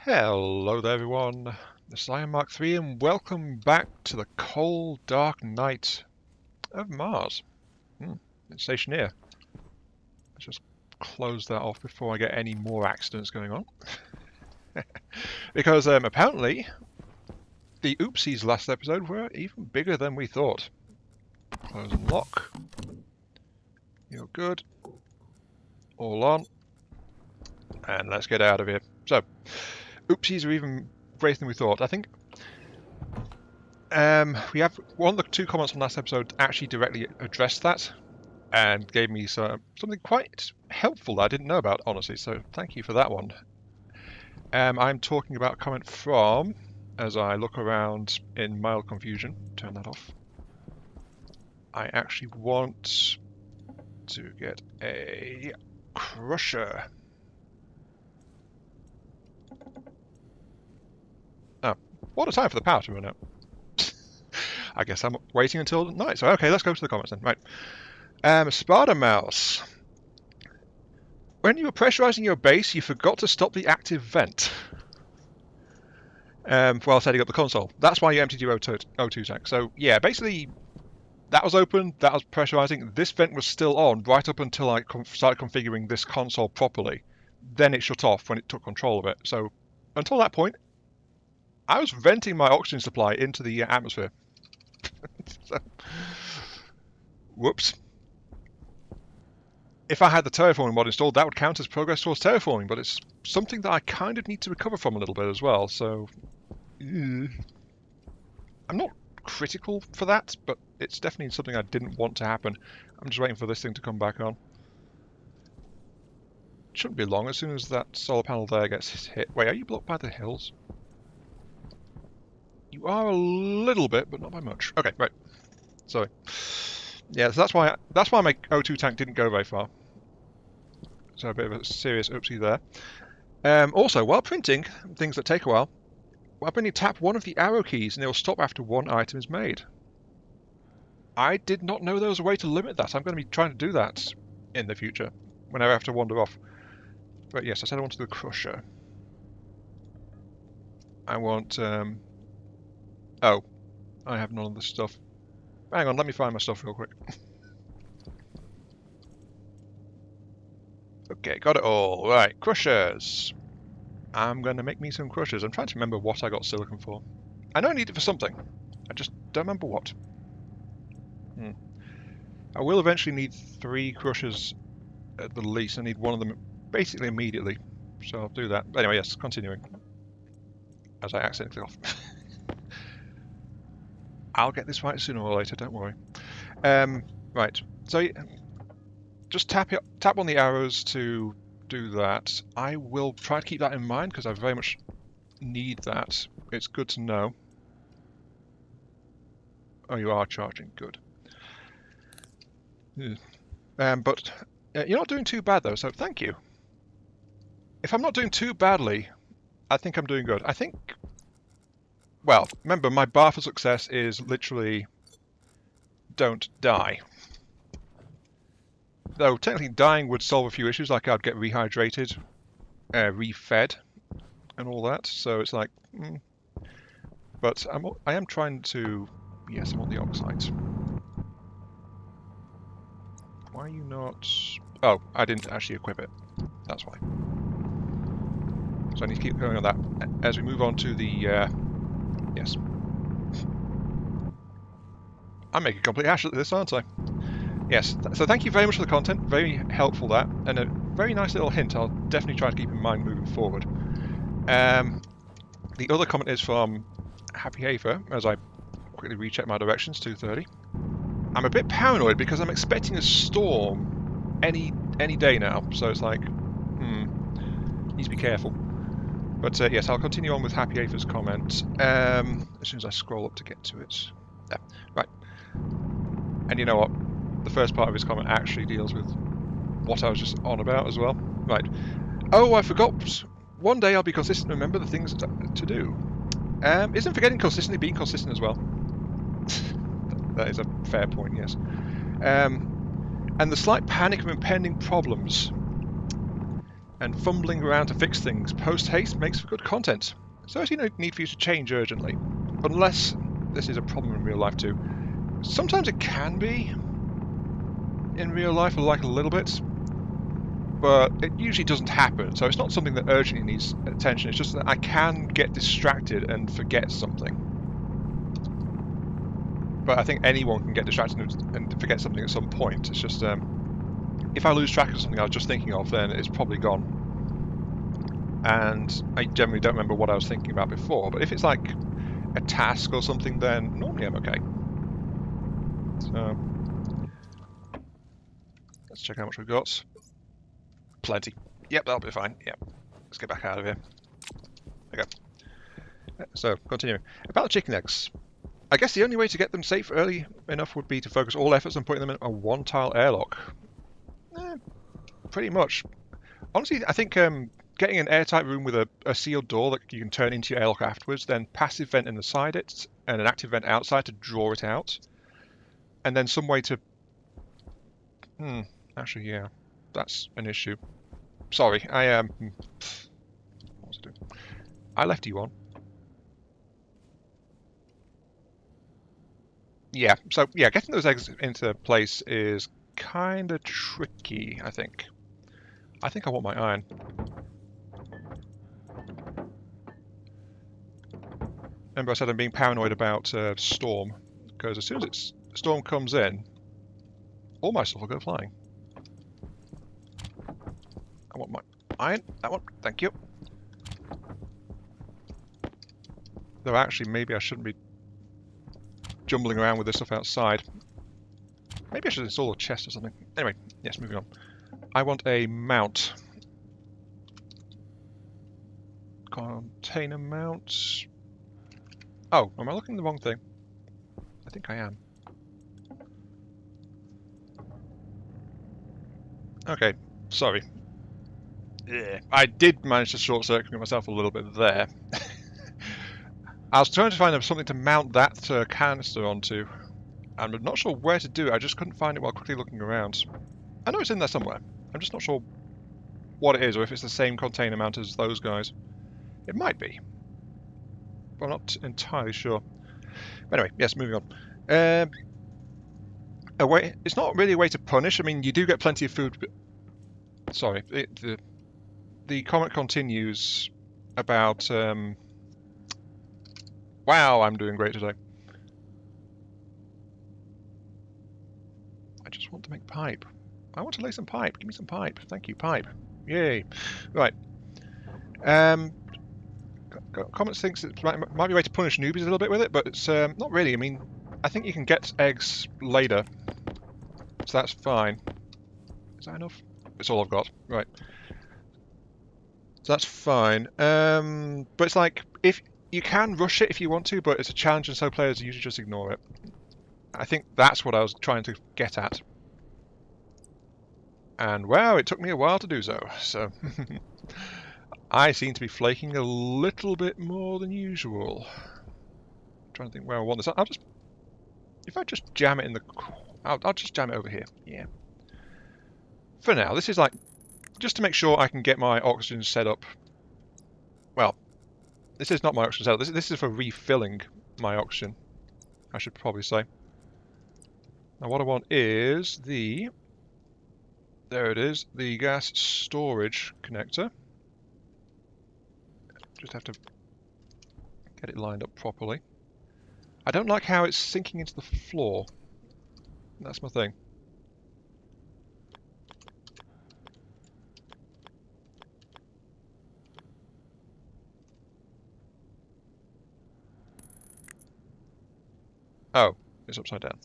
Hello there everyone, this is Iron Mark III and welcome back to the cold dark night of Mars. It's Stationeer. Let's just close that off before I get any more accidents going on. Because apparently the oopsies last episode were even bigger than we thought. Close and lock. You're good. All on. And let's get out of here. So, oopsies are even greater than we thought. I think we have one of the two comments on last episode actually directly addressed that and gave me something quite helpful that I didn't know about, honestly, so thank you for that one. I'm talking about a comment from, as I look around in mild confusion, turn that off. I actually want to get a crusher. Oh, what a time for the power to run out. I guess I'm waiting until night, so okay, let's go to the comments then. Right. Sparta Mouse. When you were pressurizing your base, you forgot to stop the active vent while setting up the console. That's why you emptied your O2 tank. So yeah, basically that was open, that was pressurizing. This vent was still on right up until I started configuring this console properly. Then it shut off when it took control of it. So until that point, I was venting my oxygen supply into the atmosphere. So, whoops. If I had the terraforming mod installed, that would count as progress towards terraforming, but it's something that I kind of need to recover from a little bit as well, so I'm not critical for that, but it's definitely something I didn't want to happen. I'm just waiting for this thing to come back on. It shouldn't be long as soon as that solar panel there gets hit. Wait, are you blocked by the hills? You are a little bit, but not by much. Okay, right. Sorry. Yeah, so that's why my O2 tank didn't go very far. So a bit of a serious oopsie there. Also, while printing, things that take a while, when you tap one of the arrow keys and it will stop after one item is made. I did not know there was a way to limit that. I'm going to be trying to do that in the future, whenever I have to wander off. But yes, I said I wanted the crusher. I want... Oh, I have none of the stuff. Hang on, let me find my stuff real quick. Okay, got it all. Right, crushers. I'm going to make me some crushers. I'm trying to remember what I got silicon for. I know I need it for something. I just don't remember what. I will eventually need 3 crushers at the least. I need one of them basically immediately. So I'll do that. But anyway, yes, continuing. As I accidentally off. I'll get this right sooner or later, don't worry. Right, so just tap on the arrows to do that. I will try to keep that in mind because I very much need that. It's good to know. Oh, you are charging, good. But you're not doing too bad though, so thank you. If I'm not doing too badly, I think I'm doing good. I think... Well, remember, my bar for success is literally don't die. Though technically dying would solve a few issues, like I'd get rehydrated, refed, and all that. So it's like, but I am trying to. Yes, I want the oxide. Why are you not? Oh, I didn't actually equip it. That's why. So I need to keep going on that as we move on to the. Yes. I'm making complete hash at this, aren't I? Yes, so thank you very much for the content, very helpful that, and a very nice little hint I'll definitely try to keep in mind moving forward. The other comment is from Happy Hafer, as I quickly recheck my directions, 2:30. I'm a bit paranoid because I'm expecting a storm any day now, so it's like, need to be careful. But yes, I'll continue on with Happy Hafer's comment as soon as I scroll up to get to it. There. Right. And you know what? The first part of his comment actually deals with what I was just on about as well. Right. Oh, I forgot. One day I'll be consistent and remember the things to do. Isn't forgetting consistently being consistent as well? That is a fair point, yes. And the slight panic of impending problems. and fumbling around to fix things post-haste makes for good content. So there's no need for you to change urgently. Unless this is a problem in real life too. Sometimes it can be in real life, like a little bit, but it usually doesn't happen, so it's not something that urgently needs attention. It's just that I can get distracted and forget something. But I think anyone can get distracted and forget something at some point. It's just, if I lose track of something I was just thinking of, then it's probably gone. And I generally don't remember what I was thinking about before, but if it's like a task or something, then normally I'm okay. So, let's check how much we've got. Plenty. Yep, that'll be fine. Yep. Let's get back out of here. There we go. So, continuing. About the chicken eggs. I guess the only way to get them safe early enough would be to focus all efforts on putting them in a one-tile airlock. Pretty much. Honestly, I think getting an airtight room with a sealed door that you can turn into your airlock afterwards, then passive vent inside it, and an active vent outside to draw it out, and then some way to... actually, yeah, that's an issue. Sorry, what was I doing? I left you on. Yeah, so yeah, getting those eggs into place is kind of tricky, I think. I think I want my iron. Remember I said I'm being paranoid about storm, because as soon as storm comes in, all my stuff will go flying. I want my iron. That one. Thank you. Though actually, maybe I shouldn't be jumbling around with this stuff outside. Maybe I should install a chest or something. Anyway, yes, moving on. I want a mount. Container mount. Oh, am I looking at the wrong thing? I think I am. Okay, sorry. Yeah, I did manage to short-circuit myself a little bit there. I was trying to find something to mount that canister onto. I'm not sure where to do it. I just couldn't find it while quickly looking around. I know it's in there somewhere. I'm just not sure what it is, or if it's the same container mount as those guys. It might be, but I'm not entirely sure. But anyway, yes, moving on. A way, it's not really a way to punish. I mean, you do get plenty of food. But, sorry, the comment continues about... wow, I'm doing great today. I just want to make pipe. I want to lay some pipe. Give me some pipe. Thank you, pipe. Yay. Right. Comments thinks it might be a way to punish newbies a little bit with it, but it's not really. I mean, I think you can get eggs later, so that's fine. Is that enough? It's all I've got. Right. So that's fine. But it's like, if you can rush it if you want to, but it's a challenge and so players usually just ignore it. I think that's what I was trying to get at. And wow, it took me a while to do so. So I seem to be flaking a little bit more than usual. I'm trying to think where I want this. I'll just, if I just jam it in the, I'll just jam it over here. Yeah. For now, this is like, just to make sure I can get my oxygen set up. Well, this is not my oxygen setup. This is for refilling my oxygen, I should probably say. Now what I want is the... there it is, the gas storage connector. Just have to get it lined up properly. I don't like how it's sinking into the floor. That's my thing. Oh, it's upside down.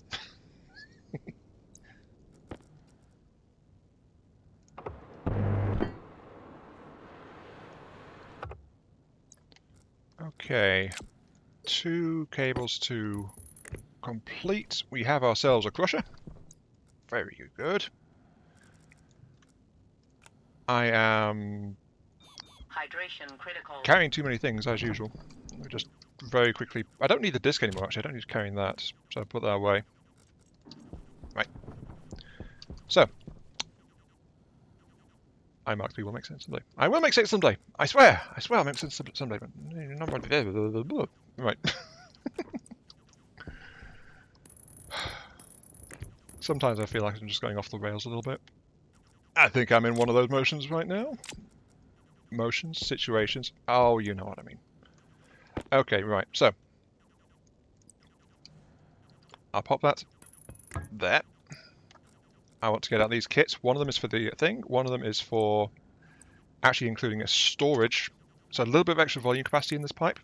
Okay, 2 cables to complete. We have ourselves a crusher. Very good. I am hydration critical. Carrying too many things as usual. Let me just very quickly. I don't need the disc anymore. Actually, I don't need carrying that, so I'll put that away. Right. So I marked B will make sense someday. I will make sense someday. I swear. I swear I'll make sense someday. Right. Sometimes I feel like I'm just going off the rails a little bit. I think I'm in one of those motions right now. Motions, situations. Oh, you know what I mean. Okay, right. So I'll pop that there. I want to get out these kits. One of them is for the thing. One of them is for actually including a storage. So a little bit of extra volume capacity in this pipe.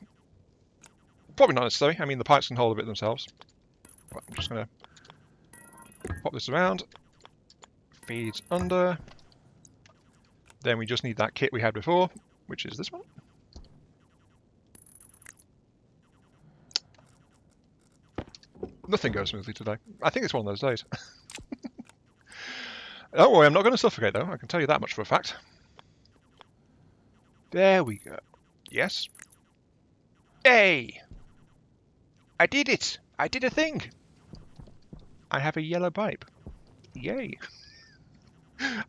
Probably not necessary. I mean, the pipes can hold a bit themselves. But I'm just going to pop this around. Feeds under. Then we just need that kit we had before, which is this one. Nothing goes smoothly today. I think it's one of those days. Don't worry, I'm not going to suffocate though. I can tell you that much for a fact. There we go. Yes. Yay! I did it! I did a thing! I have a yellow pipe. Yay!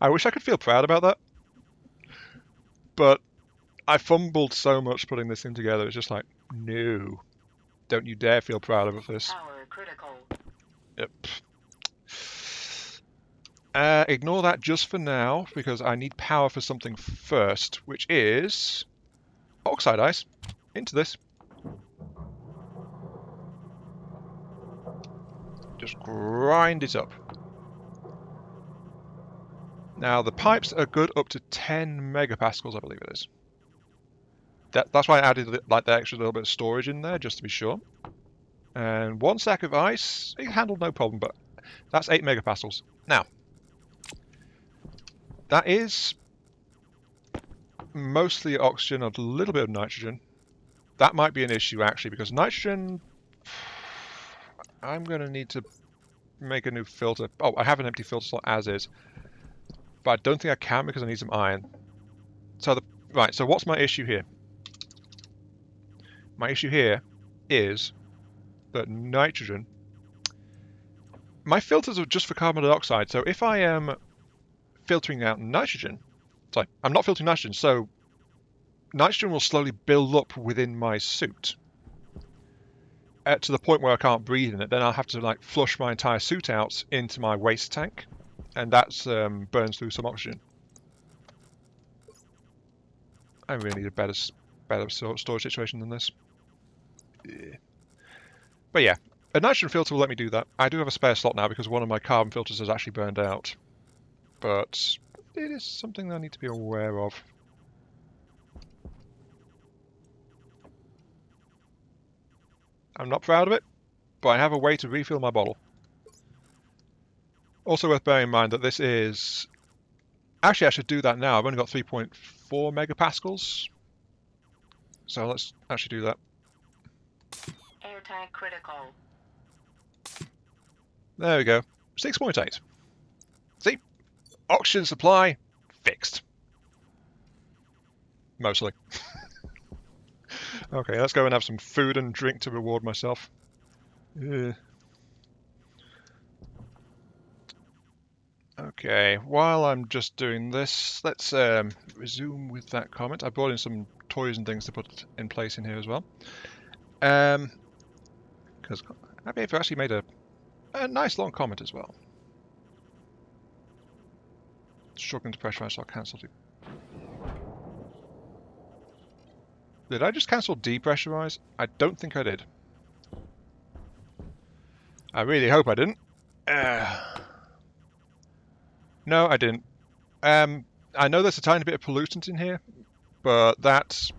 I wish I could feel proud about that. But I fumbled so much putting this thing together. It's just like, no. Don't you dare feel proud of this. Power critical. Yep. Ignore that just for now, because I need power for something first, which is oxide ice. Into this. Just grind it up. Now, the pipes are good up to 10 megapascals, I believe it is. That's why I added like the extra little bit of storage in there, just to be sure. And 1 sack of ice, it handled no problem, but that's 8 megapascals. Now, that is mostly oxygen, a little bit of nitrogen. That might be an issue, actually, because nitrogen... I'm going to need to make a new filter. Oh, I have an empty filter slot as is. But I don't think I can because I need some iron. So right, so what's my issue here? My issue here is that nitrogen... My filters are just for carbon dioxide, so if I am filtering out nitrogen... Sorry, I'm not filtering nitrogen, so nitrogen will slowly build up within my suit. To the point where I can't breathe in it, then I'll have to like flush my entire suit out into my waste tank, and that burns through some oxygen. I really need a better storage situation than this. Yeah. But yeah, a nitrogen filter will let me do that. I do have a spare slot now because one of my carbon filters has actually burned out, but it is something that I need to be aware of. I'm not proud of it, but I have a way to refill my bottle. Also worth bearing in mind that this is... Actually, I should do that now. I've only got 3.4 megapascals. So let's actually do that. Air tank critical. There we go. 6.8. See? Oxygen supply fixed. Mostly. Okay, let's go and have some food and drink to reward myself. Okay, while I'm just doing this, let's resume with that comment. I brought in some toys and things to put in place in here as well. Because I've actually made a nice long comment as well. Struggling to pressurize, so I'll cancel it. Did I just cancel depressurize? I don't think I did. I really hope I didn't. No, I didn't. I know there's a tiny bit of pollutant in here, but that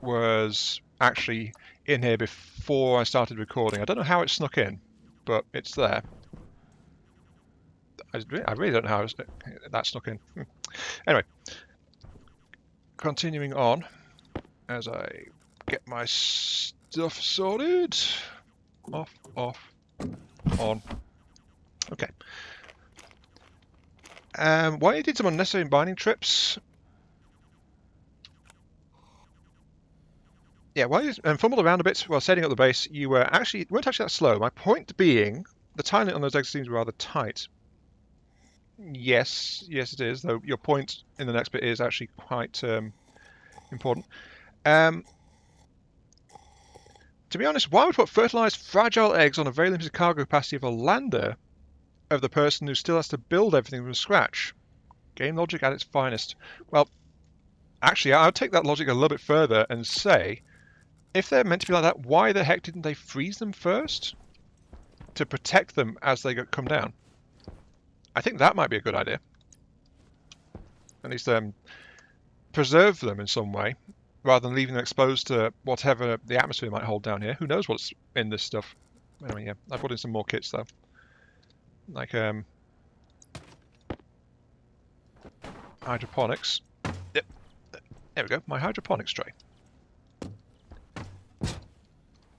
was actually in here before I started recording. I don't know how it snuck in, but it's there. I really don't know how that snuck in. Anyway, continuing on. As I get my stuff sorted. Off, on. Okay. Why you did some unnecessary binding trips? Yeah, while you fumbled around a bit while setting up the base, you weren't actually that slow. My point being, the timing on those exit seems rather tight. Yes, yes it is, though your point in the next bit is actually quite important. To be honest, why would put fertilized fragile eggs on a very limited cargo capacity of a lander of the person who still has to build everything from scratch? Game logic at its finest. Well, actually, I would take that logic a little bit further and say, if they're meant to be like that, why the heck didn't they freeze them first to protect them as they come down? I think that might be a good idea. At least preserve them in some way, rather than leaving them exposed to whatever the atmosphere might hold down here. Who knows what's in this stuff? Anyway, yeah, I put in some more kits though. Like hydroponics. Yep. There we go, my hydroponics tray.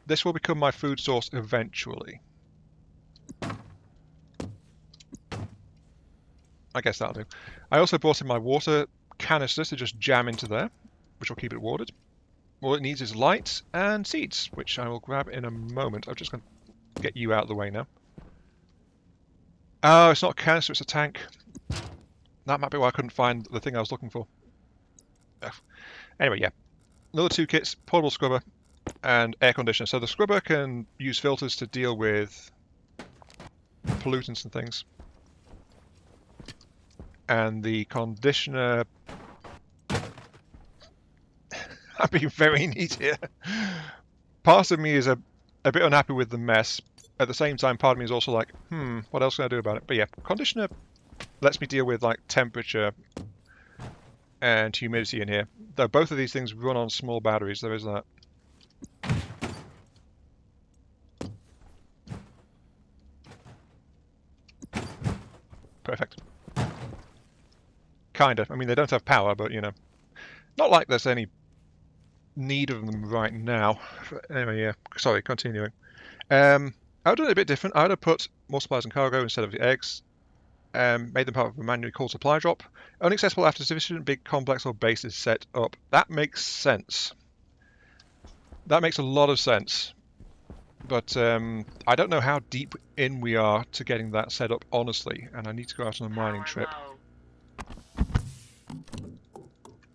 This will become my food source eventually. I guess that'll do. I also brought in my water canisters to just jam into there, which will keep it watered. All it needs is light and seeds, which I will grab in a moment. I'm just going to get you out of the way now. Oh, it's not a canister, it's a tank. That might be why I couldn't find the thing I was looking for. Ugh. Anyway, yeah. Another 2 kits, portable scrubber and air conditioner. So the scrubber can use filters to deal with pollutants and things. And the conditioner... I'm being very neat here. Part of me is a bit unhappy with the mess. At the same time, part of me is also like, what else can I do about it? But yeah, conditioner lets me deal with like temperature and humidity in here. Though both of these things run on small batteries, there is that. Perfect. Kinda. I mean, they don't have power, but you know, not like there's any need of them right now. But anyway, yeah. Sorry, continuing. I would do it a bit different. I would have put more supplies in cargo instead of the eggs. Made them part of a manually called supply drop. Only accessible after sufficient big complex or base is set up. That makes sense. That makes a lot of sense. But I don't know how deep in we are to getting that set up, honestly. And I need to go out on a mining trip.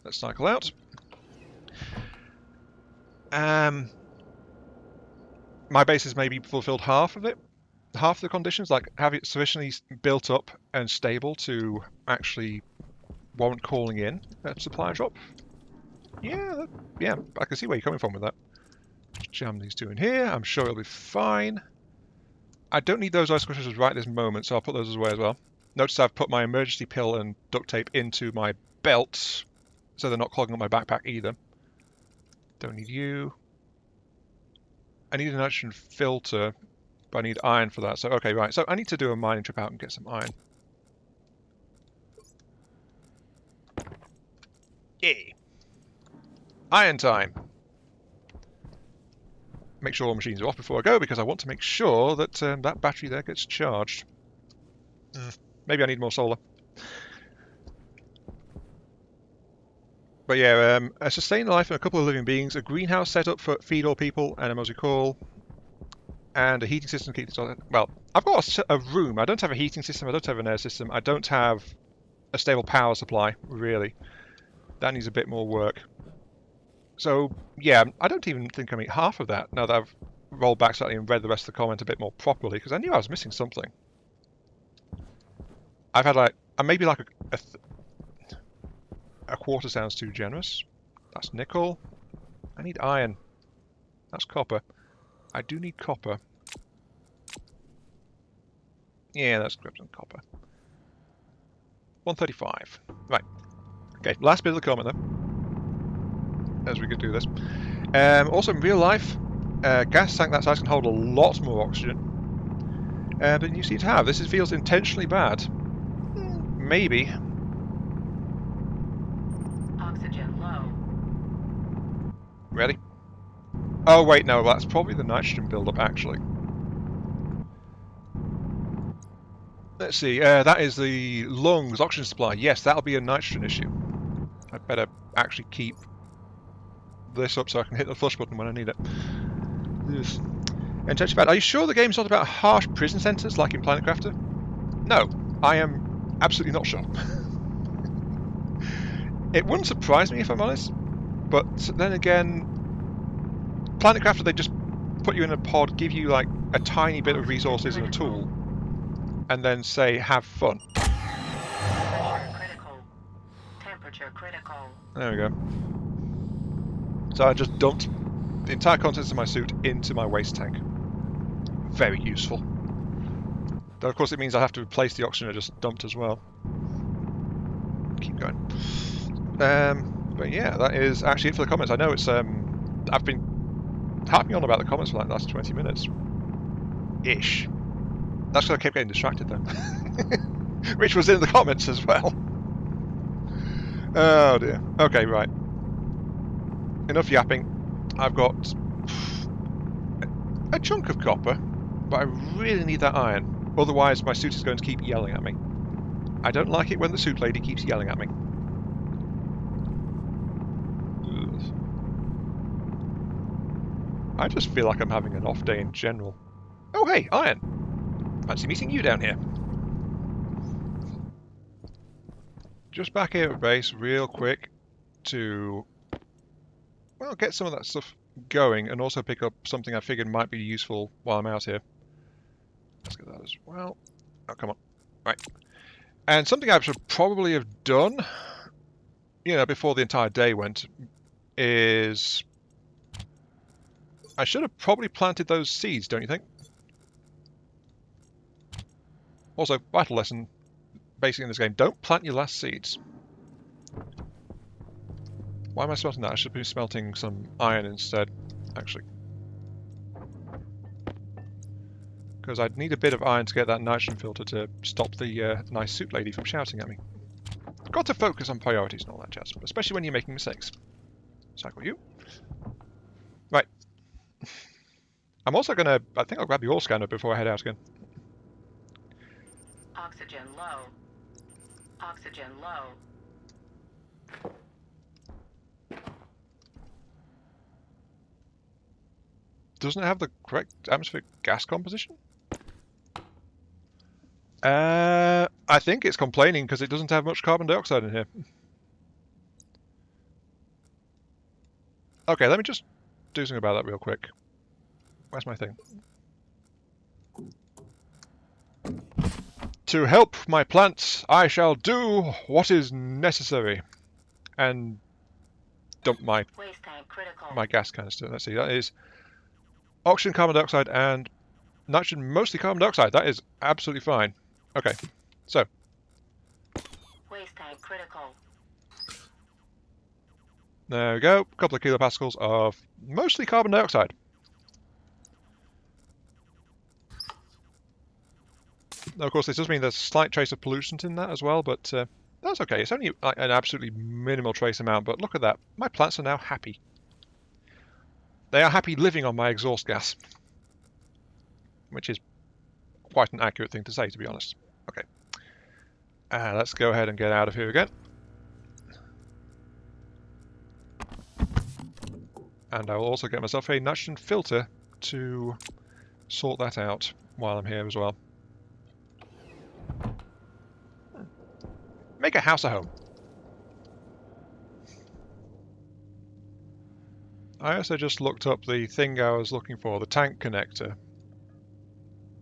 Let's cycle out. My base has maybe fulfilled half of it. Half the conditions, like have it sufficiently built up and stable to actually warrant calling in a supply drop. Yeah, yeah, I can see where you're coming from with that. Jam these 2 in here. I'm sure it'll be fine. I don't need those ice squishers right this moment, so I'll put those away as well. Notice I've put my emergency pill and duct tape into my belt, so they're not clogging up my backpack either. Don't need you. I need a nitrogen filter, but I need iron for that. So, okay, right. So I need to do a mining trip out and get some iron. Yay! Iron time! Make sure all machines are off before I go, because I want to make sure that that battery there gets charged. Maybe I need more solar. But yeah, a sustained life and a couple of living beings, a greenhouse set up for feed all people, and a mostly call, and a heating system to keep this. Well, I've got a room. I don't have a heating system. I don't have an air system. I don't have a stable power supply, really. That needs a bit more work. So, yeah, I don't even think I meet half of that now that I've rolled back slightly and read the rest of the comment a bit more properly, because I knew I was missing something. I've had like, maybe like a quarter sounds too generous. That's nickel. I need iron. That's copper. I do need copper. Yeah, that's grab some copper. 135. Right. Okay, last bit of the comment though. As we could do this. Also in real life, gas tank that size can hold a lot more oxygen than you seem to have. This feels intentionally bad. Maybe. Oxygen low. Ready? Oh wait, no, that's probably the nitrogen buildup actually. Let's see, that is the lungs, oxygen supply. Yes, that'll be a nitrogen issue. I'd better actually keep this up so I can hit the flush button when I need it. Yes. Intentionally bad. Are you sure the game's not about harsh prison centres like in Planet Crafter? No, I am Absolutely not sure. It wouldn't surprise me if I'm honest, but then again, Planet Crafter, they just put you in a pod, give you like a tiny bit of resources and a tool, and then say, have fun. Pressure critical. Temperature critical. There we go. So I just dumped the entire contents of my suit into my waste tank. Very useful. Though of course it means I have to replace the oxygen I just dumped as well. Keep going. But yeah, that is actually it for the comments. I know it's I've been harping on about the comments for like the last 20 minutes. Ish. That's because I kept getting distracted though. Which was in the comments as well. Oh dear. Okay, right. Enough yapping. I've got a chunk of copper, but I really need that iron. Otherwise my suit is going to keep yelling at me. I don't like it when the suit lady keeps yelling at me. Ugh. I just feel like I'm having an off day in general. Oh hey, iron! Fancy meeting you down here. Just back here at base real quick to, well, get some of that stuff going and also pick up something I figured might be useful while I'm out here. Let's get that as well. Oh, come on. Right. And something I should probably have done, you know, before the entire day went, is I should have probably planted those seeds, don't you think? Also, vital lesson, basically in this game, don't plant your last seeds. Why am I smelting that? I should be smelting some iron instead, actually. Because I'd need a bit of iron to get that nitrogen filter to stop the nice suit lady from shouting at me. Got to focus on priorities and all that jazz, especially when you're making mistakes. Cycle you. Right. I'm also going to, I think I'll grab the ore scanner before I head out again. Oxygen low. Oxygen low. Doesn't it have the correct atmospheric gas composition? I think it's complaining because it doesn't have much carbon dioxide in here. Okay, let me just do something about that real quick. Where's my thing? To help my plants, I shall do what is necessary. And dump my Waste tank critical. gas canister. Let's see, that is oxygen, carbon dioxide, and nitrogen, mostly carbon dioxide. That is absolutely fine. Okay, so. Waste tank critical. There we go, a couple of kilopascals of mostly carbon dioxide. Now, of course, this does mean there's a slight trace of pollutant in that as well, but that's okay. It's only like an absolutely minimal trace amount, but look at that. My plants are now happy. They are happy living on my exhaust gas, which is quite an accurate thing to say, to be honest. Okay, let's go ahead and get out of here again. And I will also get myself a nitrogen filter to sort that out while I'm here as well. Make a house a home. I also just looked up the thing I was looking for, the tank connector.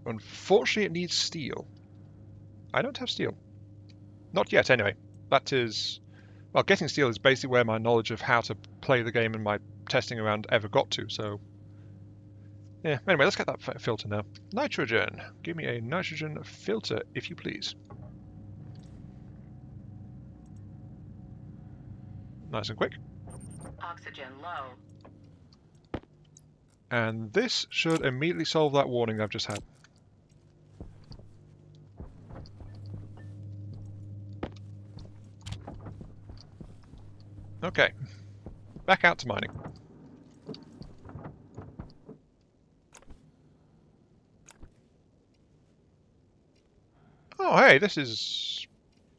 Unfortunately, it needs steel. I don't have steel. Not yet, anyway. That is... Well, getting steel is basically where my knowledge of how to play the game and my testing around ever got to, so... Yeah, anyway, let's get that filter now. Nitrogen. Give me a nitrogen filter, if you please. Nice and quick. Oxygen low. And this should immediately solve that warning I've just had. Okay, back out to mining. Oh, hey, this is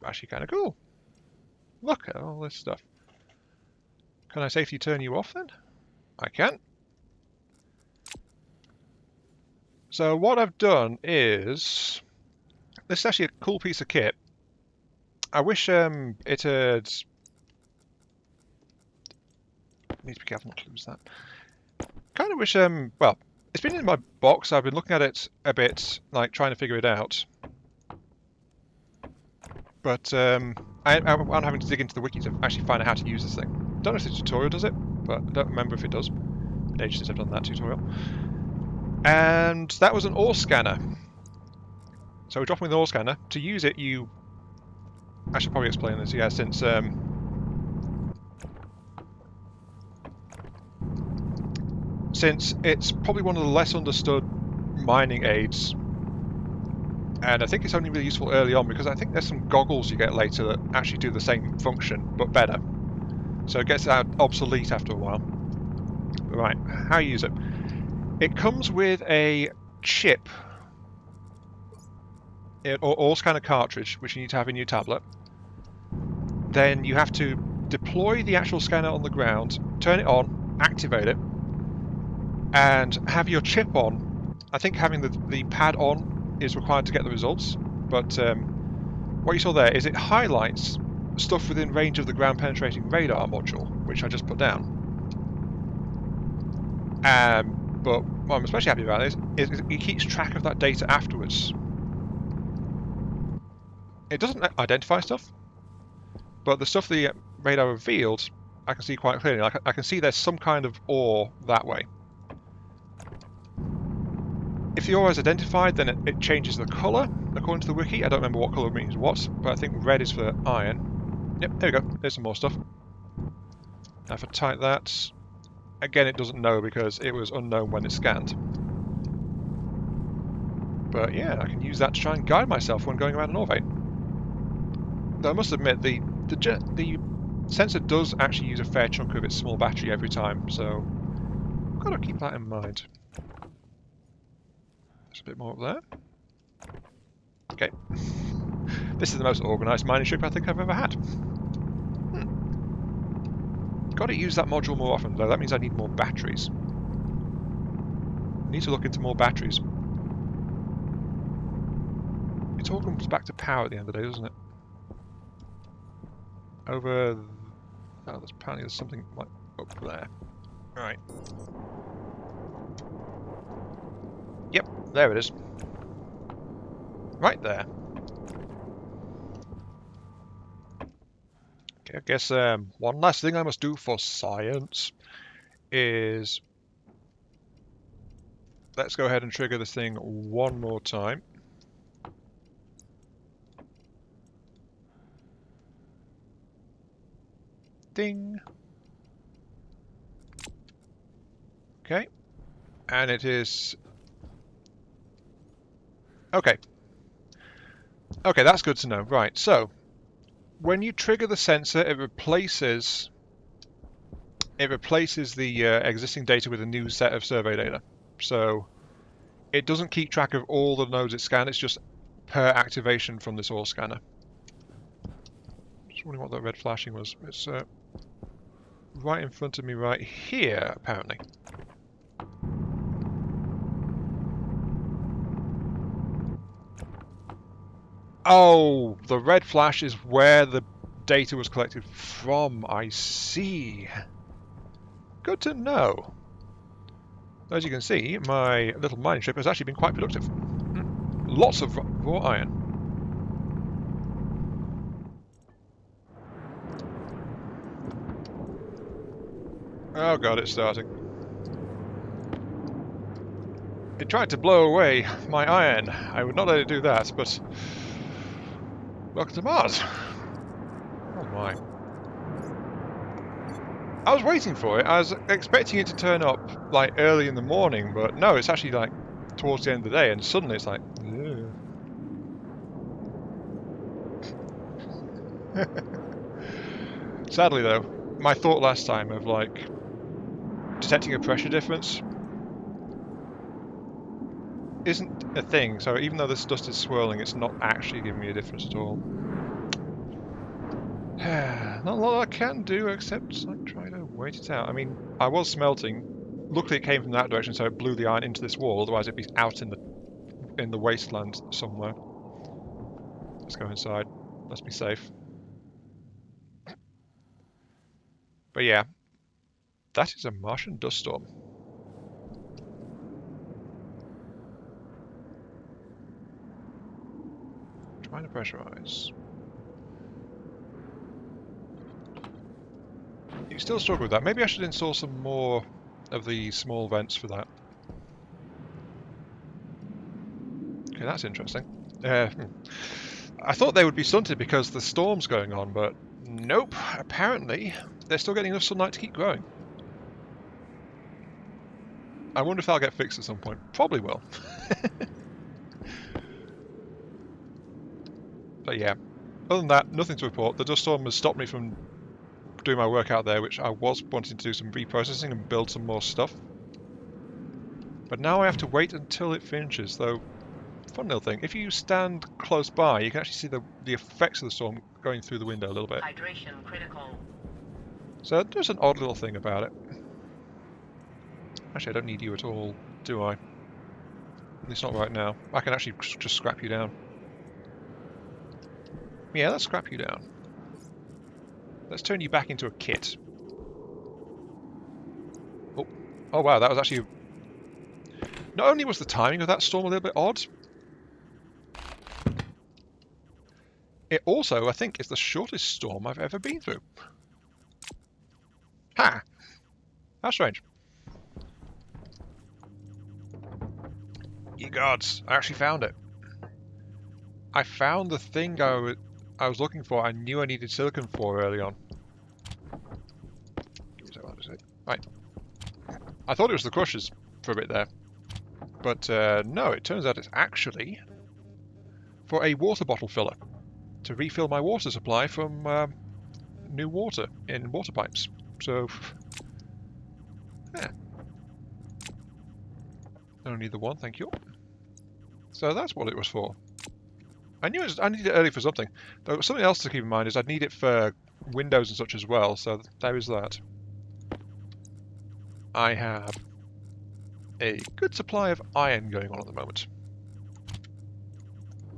actually kind of cool. Look at all this stuff. Can I safely turn you off then? I can. So what I've done is, this is actually a cool piece of kit. I wish it had... Need to be careful not to lose that. Kind of wish, well, it's been in my box. I've been looking at it a bit, like trying to figure it out. But I'm having to dig into the wiki to actually find out how to use this thing. Don't know if the tutorial does it, but I don't remember if it does. Been ages since I've done that tutorial. And that was an ore scanner. So we're dropping the ore scanner. To use it, you... I should probably explain this, yeah, since... since it's probably one of the less understood mining aids, and I think it's only really useful early on because I think there's some goggles you get later that actually do the same function, but better. So it gets obsolete after a while. Right, how you use it. It comes with a chip, or ore scanner cartridge, which you need to have in your tablet. Then you have to deploy the actual scanner on the ground, turn it on, activate it, and have your chip on. I think having the pad on is required to get the results, but what you saw there is it highlights stuff within range of the ground penetrating radar module, which I just put down. But what I'm especially happy about is it keeps track of that data afterwards. It doesn't identify stuff, but the stuff the radar revealed, I can see quite clearly. Like I can see there's some kind of ore that way. If the ore is identified, then it changes the colour, according to the wiki. I don't remember what colour means what, but I think red is for iron. Yep, there we go. There's some more stuff. Now if I type that, again it doesn't know because it was unknown when it scanned. But yeah, I can use that to try and guide myself when going around an ore vein. Though I must admit, the sensor does actually use a fair chunk of its small battery every time, so I've got to keep that in mind. There's a bit more up there. Okay. This is the most organised mining ship I think I've ever had. Got to use that module more often, though. That means I need more batteries. Need to look into more batteries. It all comes back to power at the end of the day, doesn't it? Over... Oh, apparently there's something like up there. Right. Yep, there it is. Right there. Okay, I guess one last thing I must do for science is... Let's go ahead and trigger this thing one more time. Ding. Okay. And it is... Okay. Okay, that's good to know. Right, so when you trigger the sensor, it replaces the existing data with a new set of survey data. So it doesn't keep track of all the nodes it scans, it's just per activation from this ore scanner. Just wondering what that red flashing was. It's right in front of me right here, apparently. Oh, the red flash is where the data was collected from. I see. Good to know. As you can see, my little mining ship has actually been quite productive. Lots of raw iron. Oh god, it's starting. It tried to blow away my iron. I would not let it do that, but... Welcome to Mars. Oh my. I was waiting for it. I was expecting it to turn up, like, early in the morning, but no, it's actually, like, towards the end of the day, and suddenly it's like... Sadly, though, my thought last time of, like, detecting a pressure difference isn't a thing, so even though this dust is swirling, it's not actually giving me a difference at all. Not a lot I can do except like try to wait it out. I mean, I was smelting. Luckily, it came from that direction, so it blew the iron into this wall. Otherwise, it'd be out in the wasteland somewhere. Let's go inside. Let's be safe. But yeah, that is a Martian dust storm. Trying to pressurize. You still struggle with that. Maybe I should install some more of the small vents for that. Okay, that's interesting. I thought they would be stunted because the storm's going on, but nope. Apparently, they're still getting enough sunlight to keep growing. I wonder if that'll get fixed at some point. Probably will. But yeah, other than that, nothing to report. The dust storm has stopped me from doing my work out there, which I was wanting to do some reprocessing and build some more stuff. But now I have to wait until it finishes, though. Fun little thing, if you stand close by, you can actually see the effects of the storm going through the window a little bit. Hydration critical. So there's an odd little thing about it. Actually, I don't need you at all, do I? At least not right now. I can actually just scrap you down. Yeah, let's scrap you down. Let's turn you back into a kit. Oh wow, that was actually... Not only was the timing of that storm a little bit odd, it also, I think, is the shortest storm I've ever been through. Ha! How strange. Ye gods, I actually found it. I found the thing I was looking for. I knew I needed silicon for early on. Right. I thought it was the crushers for a bit there. But no, it turns out it's actually for a water bottle filler to refill my water supply from new water in water pipes. So, yeah. Only the one, thank you. So that's what it was for. I knew I needed it early for something. Though something else to keep in mind is I'd need it for windows and such as well, so there is that. I have a good supply of iron going on at the moment.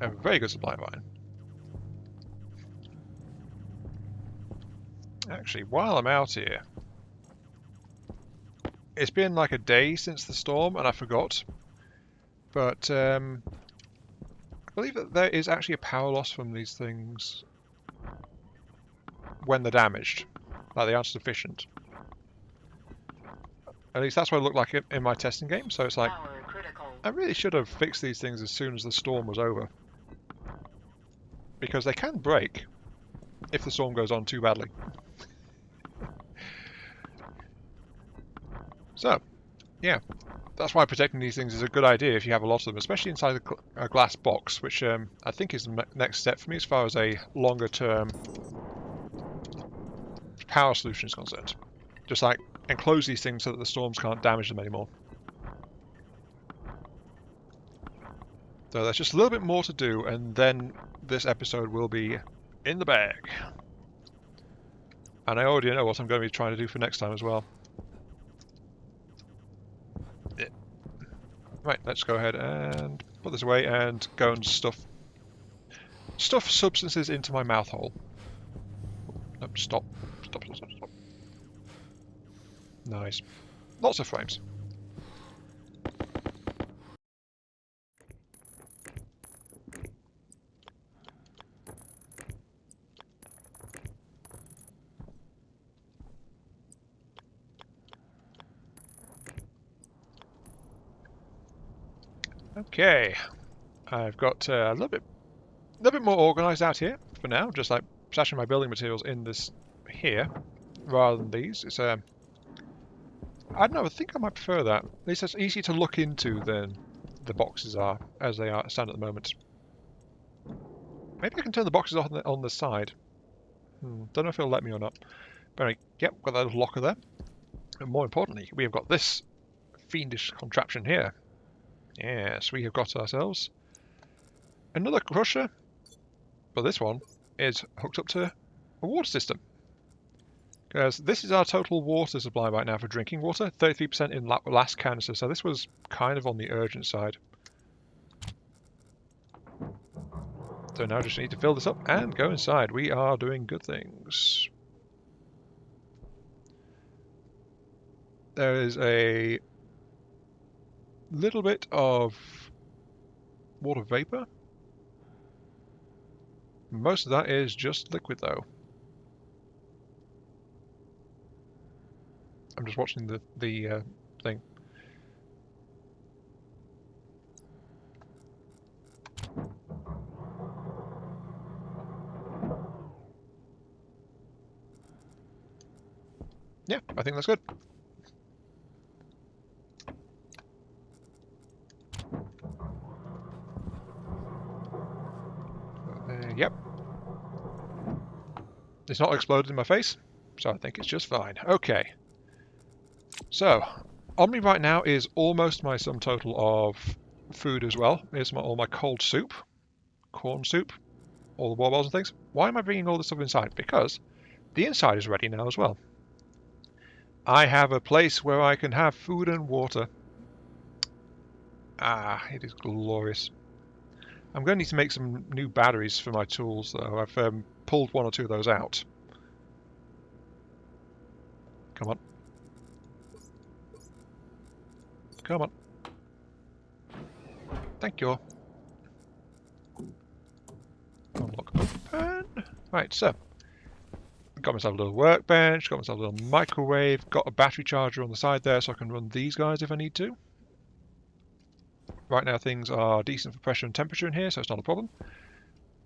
A very good supply of iron. Actually, while I'm out here, it's been like a day since the storm and I forgot, but I believe that there is actually a power loss from these things when they're damaged, like they aren't sufficient. At least that's what it looked like in my testing game, so it's like, I really should have fixed these things as soon as the storm was over. Because they can break if the storm goes on too badly. So, yeah, that's why protecting these things is a good idea if you have a lot of them, especially inside a glass box, which I think is the next step for me as far as a longer term power solution is concerned. Just like enclose these things so that the storms can't damage them anymore. So there's just a little bit more to do, and then this episode will be in the bag. And I already know what I'm going to be trying to do for next time as well. Yeah. Right, let's go ahead and put this away and go and stuff substances into my mouth hole. Nope, stop. Nice. Lots of frames. Okay, I've got a little bit more organised out here for now, just like stashing my building materials in this here rather than these. It's I don't know, I think I might prefer that. At least it's easier to look into than the boxes are as they stand at the moment. Maybe I can turn the boxes off on the side. Don't know if it'll let me or not. But anyway, yep, got that little locker there. And more importantly, we have got this fiendish contraption here. Yes, we have got ourselves another crusher, but this one is hooked up to a water system. Because this is our total water supply right now for drinking water, 33% in last canister, so this was kind of on the urgent side. So now I just need to fill this up and go inside. We are doing good things. There is a little bit of water vapor. Most of that is just liquid, though. I'm just watching the thing. Yeah, I think that's good. Yep. It's not exploded in my face, so I think it's just fine. Okay. So, on me right now is almost my sum total of food as well. Here's all my cold soup, corn soup, all the wobbles and things. Why am I bringing all this stuff inside? Because the inside is ready now as well. I have a place where I can have food and water. Ah, it is glorious. I'm going to need to make some new batteries for my tools, though. I've pulled one or two of those out. Come on. Come on. Thank you. Unlock open. Right, so. Got myself a little workbench, got myself a little microwave, got a battery charger on the side there so I can run these guys if I need to. Right now things are decent for pressure and temperature in here, so it's not a problem.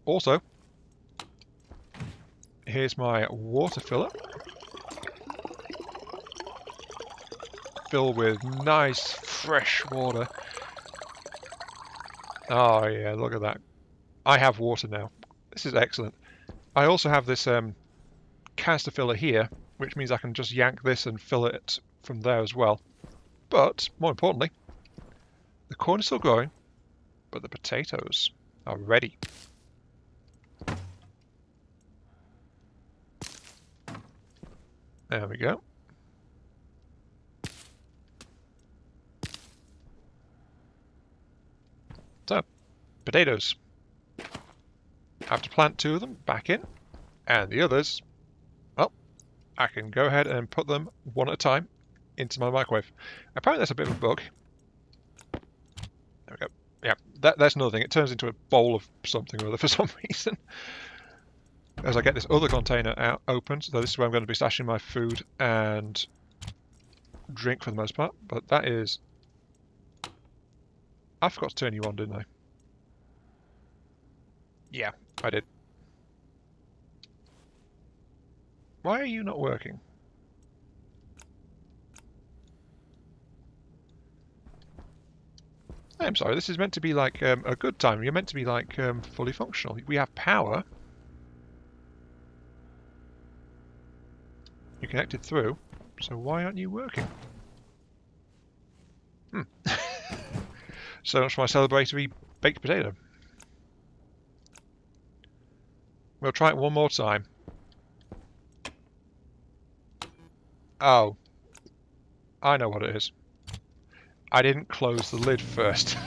Also, here's my water filler. Filled with nice fresh water. Oh yeah, look at that. I have water now. This is excellent. I also have this canister filler here, which means I can just yank this and fill it from there as well. But, more importantly, the corn is still growing, but the potatoes are ready. There we go. So, potatoes. Have to plant 2 of them back in, and the others, well, I can go ahead and put them one at a time into my microwave. Apparently that's a bit of a bug. There we go. Yeah, that's another thing. It turns into a bowl of something or other for some reason. As I get this other container out open, so this is where I'm going to be stashing my food and drink for the most part. But that is... I forgot to turn you on, didn't I? Yeah, I did. Why are you not working? I'm sorry, this is meant to be like a good time. You're meant to be like fully functional. We have power. You're connected through, so why aren't you working? So much for my celebratory baked potato. We'll try it one more time. Oh. I know what it is. I didn't close the lid first.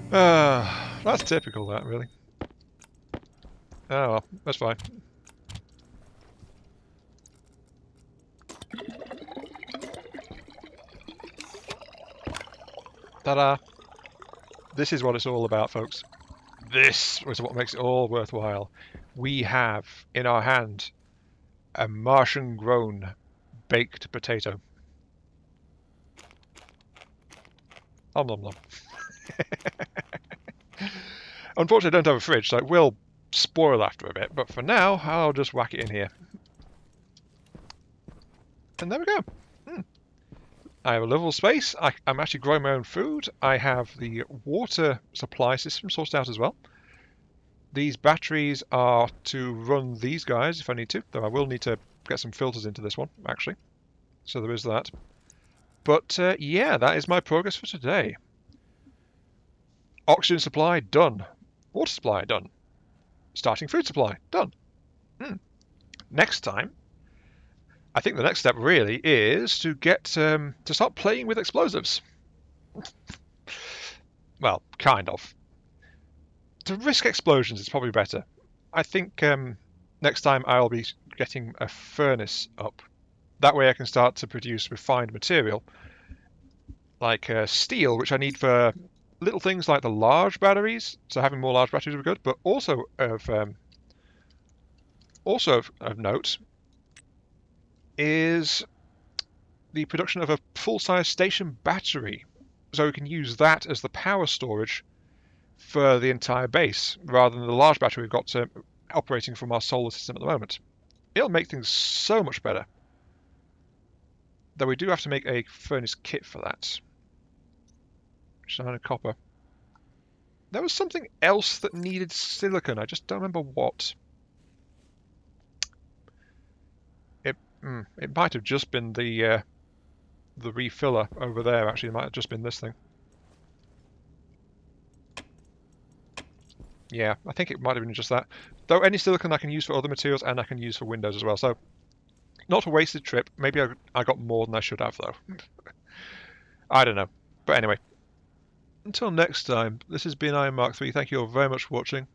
That's typical, that, really. Oh well, that's fine. Ta-da! This is what it's all about, folks. This is what makes it all worthwhile. We have in our hand a Martian-grown baked potato. Nom nom nom. Unfortunately, I don't have a fridge, so it will spoil after a bit, but for now, I'll just whack it in here. And there we go. I have a livable space. I'm actually growing my own food. I have the water supply system sorted out as well. These batteries are to run these guys if I need to, though I will need to get some filters into this one, actually. So there is that. But yeah, that is my progress for today. Oxygen supply, done. Water supply, done. Starting food supply, done. Next time, I think the next step really is to get to start playing with explosives. Well, kind of. To risk explosions is probably better. I think next time I'll be getting a furnace up That way I can start to produce refined material, like steel, which I need for little things like the large batteries. So having more large batteries would be good, but also of note is the production of a full-size station battery, so we can use that as the power storage for the entire base, rather than the large battery we've got operating from our solar system at the moment. It'll make things so much better. Though we do have to make a furnace kit for that. Which is iron and copper. There was something else that needed silicon, I just don't remember what. It might have just been the refiller over there, actually. It might have just been this thing. Yeah, I think it might have been just that. Though any silicon I can use for other materials and I can use for windows as well. So, not a wasted trip. Maybe I got more than I should have, though. I don't know. But anyway, until next time, this has been Iron Mark 3. Thank you all very much for watching.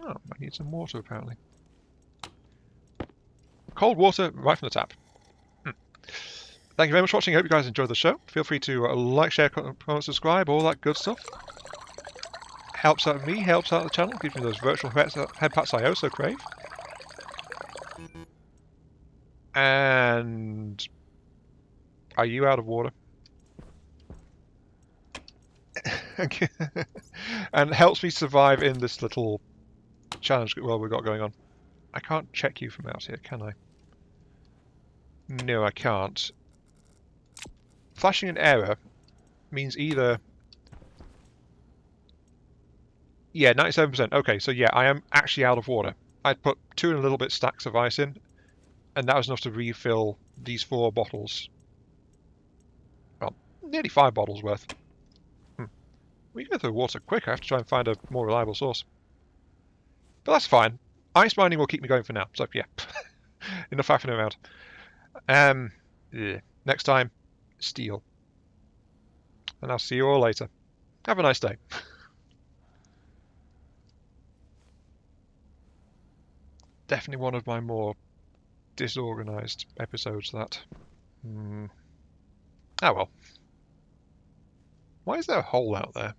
Oh, I need some water, apparently. Cold water right from the tap. Thank you very much for watching. I hope you guys enjoyed the show. Feel free to like, share, comment, subscribe, all that good stuff. Helps out me, helps out the channel, gives me those virtual head pats I also crave. And are you out of water? And helps me survive in this little challenge world we've got going on. I can't check you from out here, can I? No, I can't. Flashing an error means either... Yeah, 97%. Okay, so yeah, I am actually out of water. I'd put 2 and a little bit stacks of ice in, and that was enough to refill these 4 bottles. Well, nearly 5 bottles worth. We can go through the water quick. I have to try and find a more reliable source. But that's fine. Ice mining will keep me going for now. So yeah, enough faffing around. Yeah. Next time, steel. And I'll see you all later. Have a nice day. Definitely one of my more disorganized episodes, that. Oh well. Why is there a hole out there?